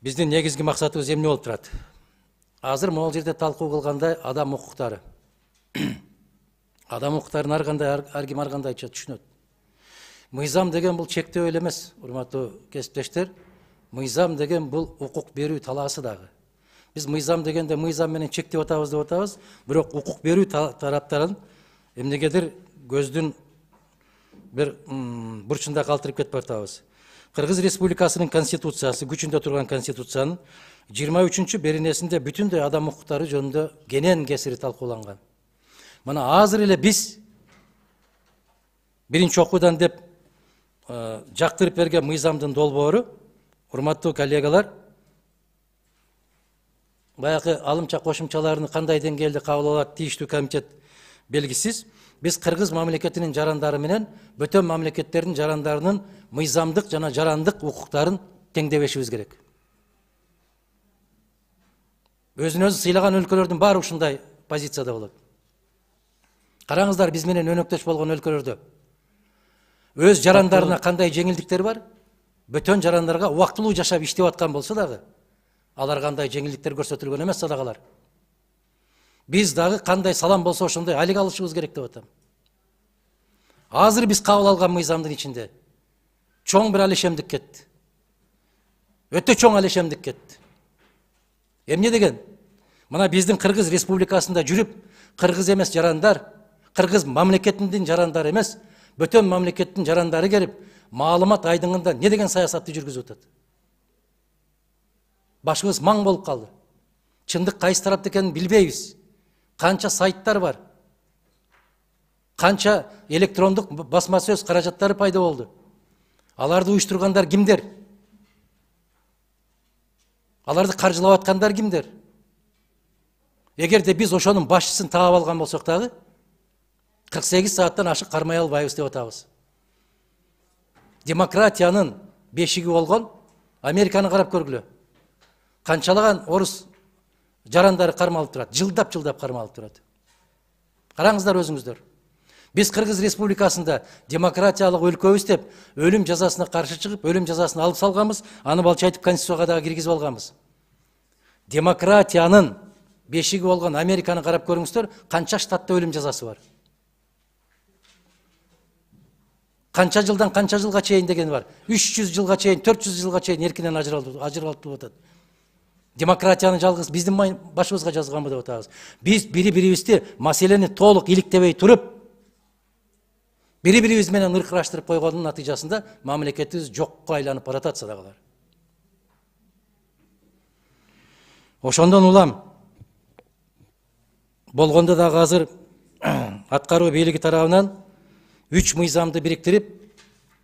Биздин негизги максатыбыз эмне болуп турат? Азыр могул жерде талкуу кылгандай адам укуктары. Адам укуктарын ар ким ар кандайча түшүнөт. Мыйзам деген бул чектөө эле эмес, урматтуу кесиптештер. Мыйзам деген бул укук берүү талаасы дагы. Биз мыйзам дегенде мыйзам менен чектеп атабыз деп атабыз, бирок укук берүү тараптарын эмнегедир көздүн бир бурчунда калтырып кетип атабыз. Кыргыз Республикасынын конституциясы, күчүндө турган конституциянын 23-чү беренесинде бүтүндөй адам укуктары жөнүндө кенен кесири талкууланган. Мына азыр эле биз биринчи окуудан деп жактырып берген мыйзамдын долбоору, урматтуу коллегалар, баягы алымча кошумчаларын кандай деңгээлде кабыл алат тийиштүү комитет белгисиз. Биз кыргыз мамлекетинин жарандары менен бөтөн мамлекеттердин жарандарынын мыйзамдык жана жарандык укуктарын теңдебешибиз керек. Өзүн өзү сыйлаган өлкөлөрдүн баары ушундай позицияда болот. Караңыздар, биз менен өнөктөш болгон өлкөлөрдө өз жарандарына кандай жеңилдиктер бар? Бөтөн жарандарга убактылуу жашап иштеп аткан болсо дагы, алар кандай жеңилдиктер көрсөтүлгөн эмес садагалар. Биз дагы кандай салам болсо ошондой алек алышыбыз керек деп атам. Азыр биз кабыл алган мыйзамдын ичинде чоң бир алешемдик кетти. Өтө чоң алешемдик кетти. Эмне деген? Мына биздин Кыргыз Республикасында жүрүп, кыргыз эмес жарандар, кыргыз мамлекетинин жарандары эмес, бөтөн мамлекеттин жарандары келип, маалымат айдыңында не деген саясатты жүргүзүп атат? Башыбыз маң болуп калды. Чындык кайсы тарапта экенин билбейбиз. Канча сайттар бар? Канча электрондук басма сөз каражаттары пайда болду? Аларды уюштургандар кимдер? Аларды каржылап аткандар кимдер? Эгерде биз ошонун башчысын таап алган болсок дагы 48 сааттан ашык кармай албайбыз деп атабыз. Демократиянын бешиги болгон Американы карап көргүлө. Канчалаган орус жарандары кармалып турат, жылдап кармалып турат. Караңыздар өзүңүздөр. Биз Кыргыз Республикасында демократиялык өлкөбүз деп өлүм жазасына каршы чыгып, өлүм жазасын алып салганбыз, аны балчайтып конституцияга дагы киргизип алганбыз. Демократиянын бешиги болгон Американы карап көрүңүздөр, канча штатта өлүм жазасы бар. Канча жылдан канча жылга чейин деген бар. 300 жылга чейин, 400 жылга чейин эркинен ажыралтып атат. Демократияны жалгыз биздин башыбызга жазганбы деп атабыз. Биз бири-бирибизди маселени толук иликтебей туруп, бири-бирибиз менен ыркыраштырып койгондун натыйжасында мамлекетибиз жокко айланып баратат садагалар. Ошондон улам болгондо дагы азыр аткаруу бийлиги тарабынан 3 мыйзамды бириктирип,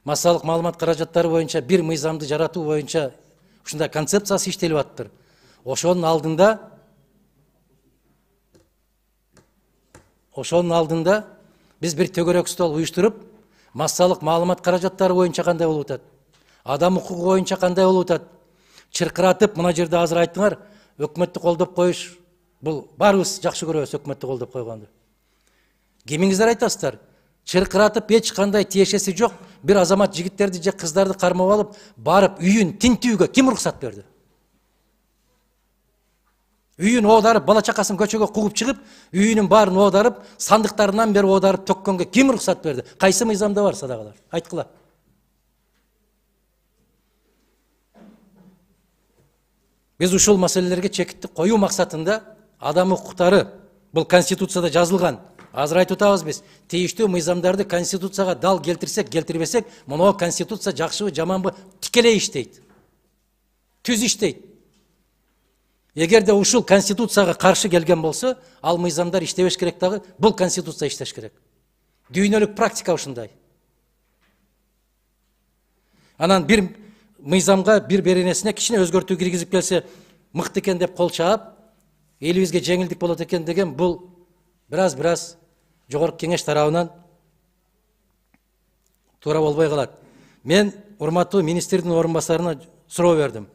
массалык маалымат каражаттары боюнча бир мыйзамды жаратуу боюнча ушундай концепциясы иштелип атыптыр. Ошонун алдында биз бир төгөрөк стол уюштуруп, массалык маалымат каражаттары боюнча кандай болуп атат, адам укугу боюнча кандай болуп атат, чыркыратып, мына жерде азыр айттыңар, өкмөттү колдоп коюш, бул баарыбыз жакшы көрөбүз өкмөттү колдоп койгонду. Кимиңиздер айтасыздар? Чыркыратып эч кандай тиешеси жок бир азамат жигиттерди же кыздарды кармап алып, барып үйүн тинтүүгө ким уруксат берди? Үйүн оодарып, бала чакасын көчөгө кугуп чыгып, үйүнүн баарын оодарып, сандыктарынан бери оодарып төккөнгө ким уруксат берди? Кайсы мыйзамда бар садагалар? Айткыла. Биз ушул маселелерге чекитти коюу максатында адам укуктары, бул конституцияда жазылган. Азыр айтып атабыз биз, тийиштүү мыйзамдарды конституцияга дал келтирсек, келтирбесек, мына конституция жакшыбы, жаманбы тикелей иштейт. Түз иштейт. Эгерде ушул конституцияга каршы келген болсо, ал мыйзамдар иштебеш керек дагы, бул конституция иштеш керек. Дүйнөлүк практика ушундай. Анан бир мыйзамга, бир беренесине кичине өзгөртүү киргизип келсе, мыкты экен деп кол чаап, элибизге жеңилдик болот экен деген бул бираз жогорку кеңеш тарабынан туура болбой калат. Мен урматтуу министрдин орун басарына суроо бердим.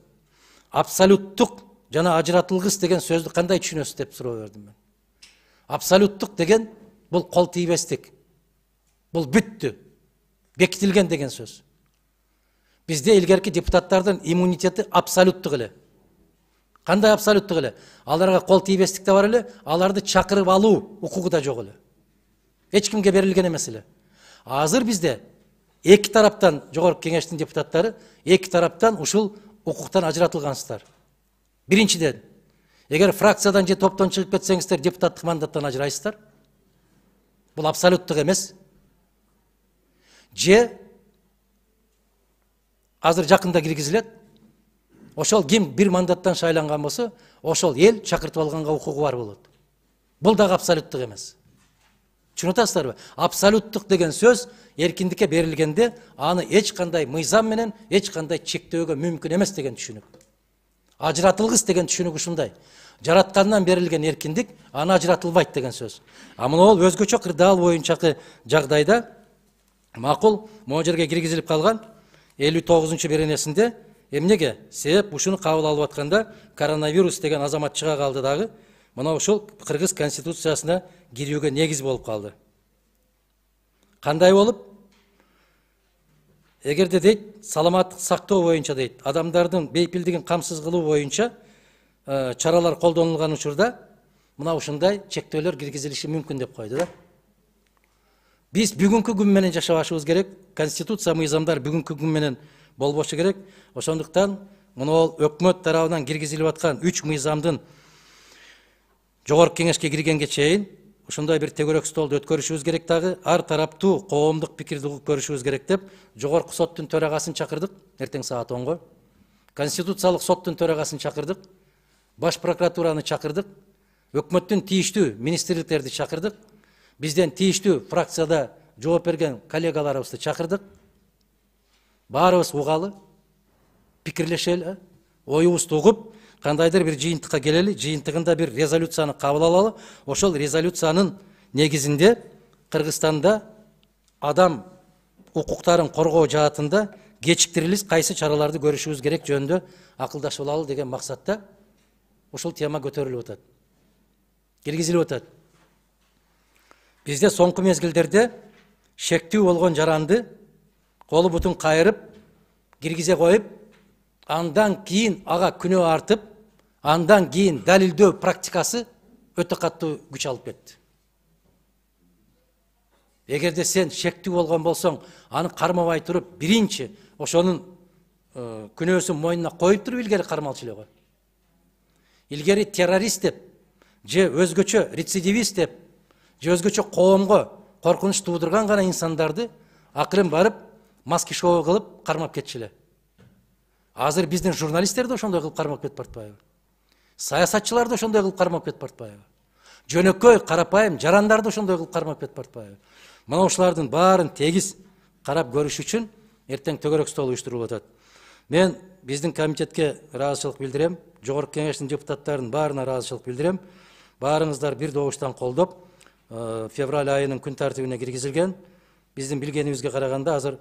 Абсолюттук жана ажыратылгыс деген сөздү кандай түшүнөсүз деп суроо бердим мен. Абсолюттук деген бул кол тийбестик. Бул бүттү, бекитилген деген сөз. Бизде илгерки депутаттардын иммунитети абсолюттук эле. Кандай абсолюттук эле? Аларга кол тийбестик да бар эле, аларды чакырып алуу укугу да жок эле. Эч кимге берилген эмес эле. Азыр бизде эки тараптан, жогорку кеңештин депутаттары эки тараптан ушул укуктан ажыратылгансыздар. Биринчиден, эгер фракциядан же топтон чыгып кетсеңиздер, депутаттык мандаттан ажырайсыздар. Бул абсолюттук эмес. Же азыр жакында киргизилет. Ошол ким бир мандаттан шайланган болсо, ошол эл чакыртып алганга укугу бар болот. Бул дагы абсолюттук эмес. Түшүнүп атасыздарбы? Абсолюттук деген сөз эркиндикке берилгенде аны эч кандай мыйзам менен эч кандай чектөөгө мүмкүн эмес деген түшүнүк. Ажыратылгыс деген түшүнүк ушундай. Жараткандан берилген эркиндик аны ажыратылбайт деген сөз. А мына ол өзгөчө кырдаал боюнчакы жагдайда макул могу жерге киргизилип калган 59 беренесинде эмнеге? Себеп ушуну кабыл алып атканда коронавирус деген азамат чыга калды дагы. Мына ушул Кыргыз конституциясына кирүүгө негиз болуп калды. Кандай болуп? Эгерде дейт, саламаттык сактоо боюнча дейт, адамдардын бейпилдигин камсыз кылуу боюнча чаралар колдонулган учурда мына ушундай чектөөлөр киргизилиши мүмкүн деп койду да. Биз бүгүнкү күн менен жашабашыбыз керек, конституция мыйзамдар бүгүнкү күн менен болбошу керек. Ошондуктан мына ол өкмөт тарабынан киргизилип аткан 3 мыйзамдын жогорку кеңешке киргенге чейин ушундай бир тегерек столду өткөрүшүбүз керек дагы, ар тараптуу коомдук пикирди угуп көрүшүбүз керек деп жогорку соттун төрагасын чакырдык эртең саат 10го. Конституциялык соттун төрагасын чакырдык, баш прокуратураны чакырдык, өкмөттүн тийиштүү министрликтерди чакырдык, бизден тийиштүү фракцияда жооп берген коллегаларыбызды чакырдык. Баарыбыз угалы, пикирлешели, оюбузду угуп, кандайдыр бир жыйынтыкка келели, жыйынтыгында бир резолюцияны кабыл алалы. Ошол резолюциянын негизинде Кыргызстанда адам укуктарын коргоо жаатында кечиктирилип кайсы чараларды көрүшүбүз керек жөнүндө акылдашып алалы деген максатта ушул тема көтөрүлүп атат. Киргизилип атат. Бизде соңку мезгилдерде шектүү болгон жаранды колу бутун кайрып, киргизе коюп, андан кийин ага күнөө артып, андан кийин далилдөө практикасы өтө катуу күч алып кетти. Эгерде сен шектүү болгон болсоң, аны кармабай туруп, биринчи ошонун күнөөсүн мойнуна коюп туруп илгери кармалчу эле го. Илгери террорист деп, же өзгөчө рецидивист деп, же өзгөчө коомго коркунуч туудурган гана инсандарды акырын барып маски шоу кылып кармап кетчү эле. Азыр биздин журналисттер да ошондой кылып кармап кетип баратпайбы? Саясатчылар да ошондой кылып кармап кетип баратпайбы? Жөнөкөй карапайым жарандар да ошондой кылып кармап кетип баратпайбы? Мына ушулардын баарын тегиз карап көрүш үчүн эртең төгөрөк стол уюштурулуп атат. Мен биздин комитетке ыраазычылык билдирем, жогорку кеңештин депутаттарынын баарына ыраазычылык билдирем. Баарыңыздар бир добуштан колдоп, февраль айынын күн тартибине киргизилген. Биздин билгенибизге караганда азыр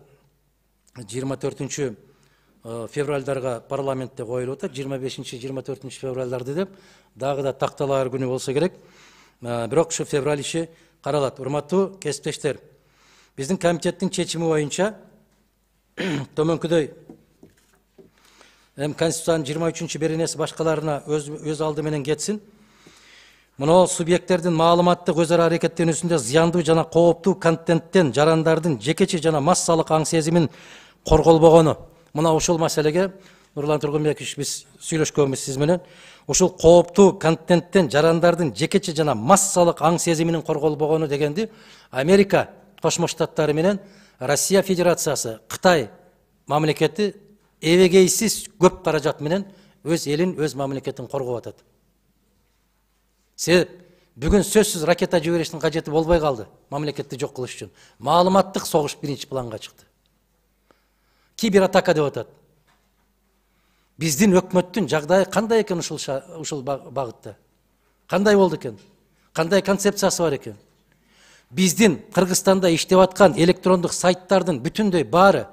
24 февральдарга парламентте коюлуп атат, 25-24 февральдарды деп, дагы да такталаар күнү болсо керек. Бирок ушу февраль иши каралат. Урматтуу кесиптештер, биздин комитеттин чечими боюнча төмөнкүдөй Конституциянын 23 беренеси башкаларына өз алды менен кетсин. Мына субъекттердин маалыматтык өз ара аракеттенүүсүндө зыяндуу жана кооптуу контенттен жарандардын жекече жана массалык аң сезимин корголбогону. Мына ушул маселеге Нурлан Тургунбекович биз сүйлөшкөнбүз сиз менен. Ушул кооптуу контенттен жарандардын жекече жана массалык аң сезиминин корголбогону дегенди Америка Кошмо Штаттары менен Россия Федерациясы, Кытай мамлекети эбегейсиз көп каражат менен өз элин, өз мамлекетин коргоп атат. Себеп бүгүн сөзсүз ракета жибериштин кажети болбой калды мамлекетти жок кылыш үчүн. Маалыматтык согуш биринчи планга чыкты. Кибератака деп атат. Биздин өкмөттүн жагдайы кандай экен ушул багытта? Кандай болду экен? Кандай концепциясы бар экен? Биздин Кыргызстанда иштеп аткан электрондук сайттардын бүтүндөй баары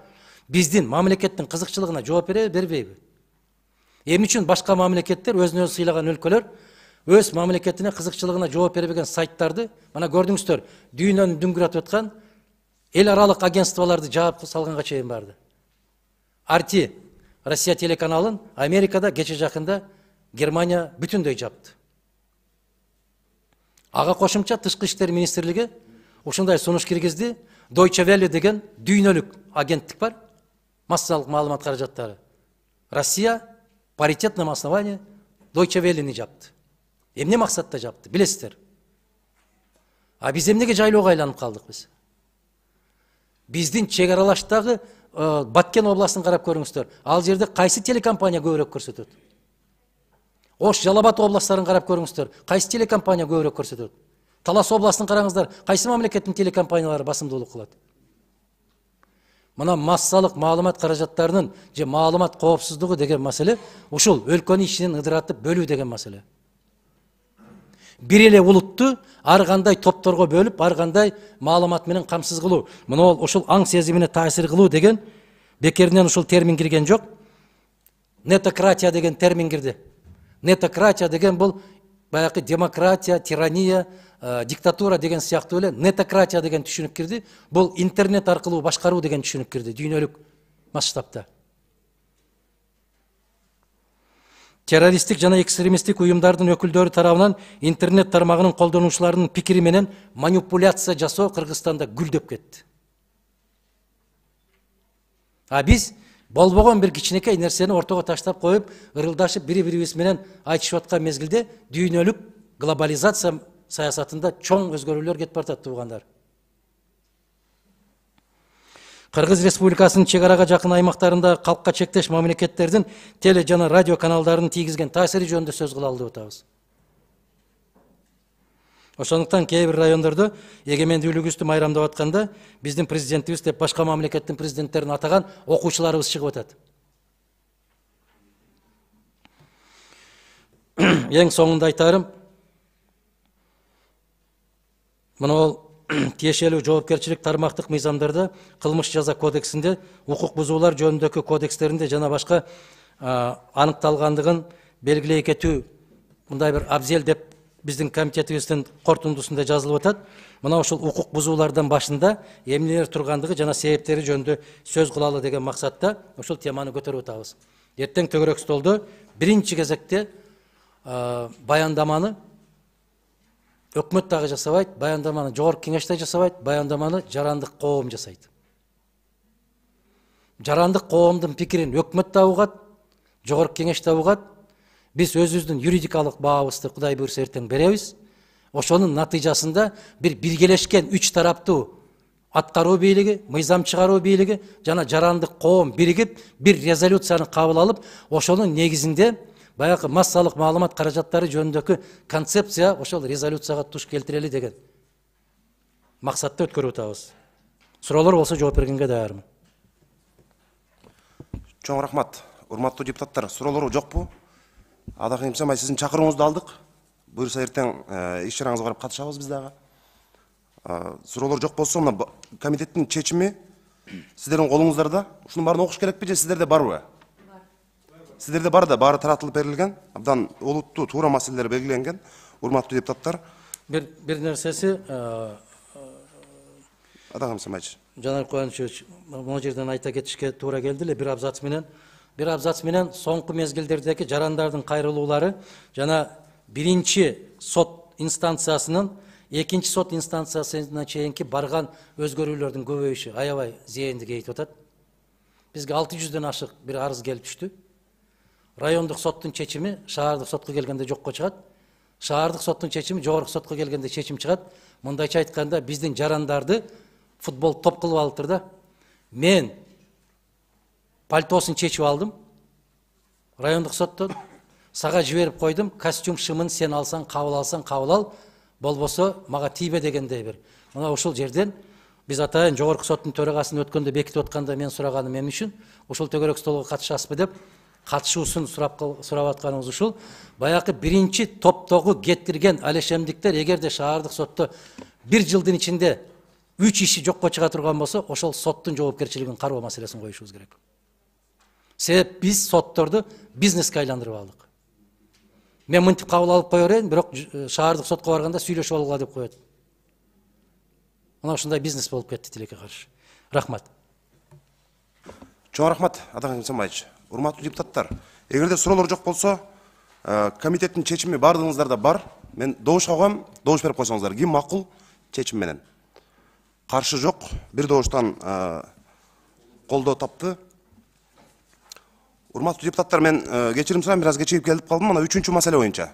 биздин мамлекеттин кызыкчылыгына жооп бербейби? Эмне үчүн башка мамлекеттер өзүнө өзү сыйлаган өлкөлөр өз мамлекетине кызыкчылыгына жооп бербеген сайттарды мана көрдүңүздөр, дүйнөнү дүңгүрөтүп аткан эл аралык агентстволорду жаап салганга чейин барды. RT Россия телеканалын Америкада кече жакында Германия бүтүндөй жапты. Ага кошумча Тышкы иштер министрлиги ушундай сунуш киргизди. Deutsche Welle деген дүйнөлүк агенттик бар. Массалык маалымат каражаттары. Россия паритетном основании Deutsche Welle'ни жапты. Эмне максатта жапты, билесиздер? А биз эмнеге жайлоого айланып калдык биз? Биздин чек аралаштагы Баткен областын карап көрүңүздөр. Ал жерде кайсы телекомпания көбүрөөк көрсөтөт? Ош, Жалал-Абад областтарын карап көрүңүздөр. Кайсы телекомпания көбүрөөк көрсөтөт? Талас областын караңыздар, кайсы мамлекеттин телекомпаниялары басымдуулук кылат? Мына массалык маалымат каражаттарынын же маалымат коопсуздугу деген маселе ушул өлкөнүн ичинен ыдыратып бөлүү деген маселе. Бир эле улутту ар кандай топторго бөлүп, ар кандай маалымат менен камсыз кылуу. Мына ушул аң сезимине таасир кылуу деген бекеринен ушул термин кирген жок. Нетократия деген термин кирди. Нетократия деген бул баягы демократия, тирания, диктатура деген сыяктуу эле нетократия деген түшүнүк кирди. Бул интернет аркылуу башкаруу деген түшүнүк кирди дүйнөлүк масштабта. Террористтик жана экстремисттик уюмдардын өкүлдөрү тарабынан интернет тармагынын колдонуучуларынын пикири менен манипуляция жасоо Кыргызстанда гүлдөп кетти. А биз болбогон бир кичинекей нерсени ортого таштап коюп, ырылдашып бири-бирибиз менен айтышып аткан мезгилде дүйнөлүк глобализация саясатында чоң өзгөрүүлөр кетип баратат туугандар. Кыргыз Республикасынын чек арага жакын аймактарында калкка чектеш мамлекеттердин теле жана радио каналдарынын тийгизген таасири жөнүндө сөз кылалы деп атабыз. Ошондуктан кээ бир райондордо эгемендүүлүгүбүздү майрамдап атканда биздин президентибиз деп башка мамлекеттин президенттерин атаган окуучуларыбыз чыгып атат. Эң соңунда айтарым, мына тиешелүү жоопкерчилик тармактык мыйзамдарда, кылмыш жаза кодексинде, укук бузуулар жөнүндөгү кодекстеринде жана башка аныкталгандыгын белгилей кетүү мындай бир абзел деп биздин комитетибиздин кортундусунда жазылып атат. Мына ушул укук бузуулардан башында эмнелер тургандыгы жана себептери жөнүндө сөз кылалы деген максатта ушул теманы көтөрүп атабыз. Эртең төгөрөк столдо биринчи кезекте баяндаманы өкмөт дагы жасабайт, баяндаманы жогорку кеңеш да жасабайт, баяндаманы жарандык коом жасайт. Жарандык коомдун пикирин өкмөт да угат, жогорку кеңеш да угат. Биз өзүбүздүн юридикалык баабызды Кудай буйрса эртең беребиз. Ошонун натыйжасында бир биргелешкен үч тараптуу аткаруу бийлиги, мыйзам чыгаруу бийлиги жана жарандык коом биригип бир резолюцияны кабыл алып, ошонун негизинде баягы массалык маалымат каражаттары жөнүндөгү концепция ошол резолюцияга туш келтирели деген максатта өткөрүп атабыз. Суроолор болсо жооп бергенге даярмын. Чоң рахмат. Урматтуу депутаттар, суроолор жокпу? Адак эмсемай сиздин чакырууңузду алдык. Буюрса эртең иш чараңызга барып катышабыз биз дагы. Суроолор жок болсо, мына комитеттин чечими сиздердин колуңуздарда. Ушунун баарын окуш керекпи же сиздерде барбы? Сиздерде бар да, баары таратылып берилген. Абдан олуттуу туура маселелер белгиленген. Урматтуу депутаттар. Бир нерсеси Адак эмсемайчы. Жанар Кубанович, могу жерден айта кетишке туура келди эле бир абзац менен соңку мезгилдердеги жарандардын кайрылуулары жана биринчи сот инстанциясынын экинчи сот инстанциясына чейинки барган өзгөрүүлөрдүн көбөйүшү аябай зээндик кейтип атат. Бизге 600дөн ашык бир арыз келип түштү. Райондук соттун чечими шаардык сотко келгенде жокко чыгат. Шаардык соттун чечими жогорку сотко келгенде чечим чыгат. Мындайча айтканда биздин жарандарды футбол топ кылып алыптыр да. Мен пальтосун чечип алдым. Райондук соттон сага жиберип койдум. Костюм шымын сен алсаң кабыл ал. Болбосо мага тийбе дегендей бир. Мына ушул жерден биз атайын жогорку соттун төрагасын өткөндө бекитип атканда мен сураганым эмне үчүн ушул төгөрөк столго катышасызбы деп катышуусун сурап атканыбыз ушул. Баягы биринчи топтогу кетирген алешемдиктер эгерде шаардык сотто 1 жылдын ичинде 3 иши жокко чыга турган болсо, ошол соттун жоопкерчилигин кароо маселесин коюшубуз керек. Себеп биз сотторду бизнеске айландырып алдык. Мен мынтип кабыл алып кое берейин, бирок шаардык сотко барганда сүйлөшүп алгыла деп коет. Мына ушундай бизнес болуп кетти тилекке каршы. Рахмат. Чоң рахмат, Адак Эмсембаевич. Урматтуу депутаттар, эгерде суроолор жок болсо, Комитеттин чечими бардыгыңыздарда бар. Мен добушка коем, добуш берип койсоңуздар. Ким макул? Чечим менен. Каршы жок. Бир добуштан колдоо тапты. Урматтуу депутаттар, мен кечирим сурайм, бир аз кечигип келип калдым. Мына 3-маселе боюнча.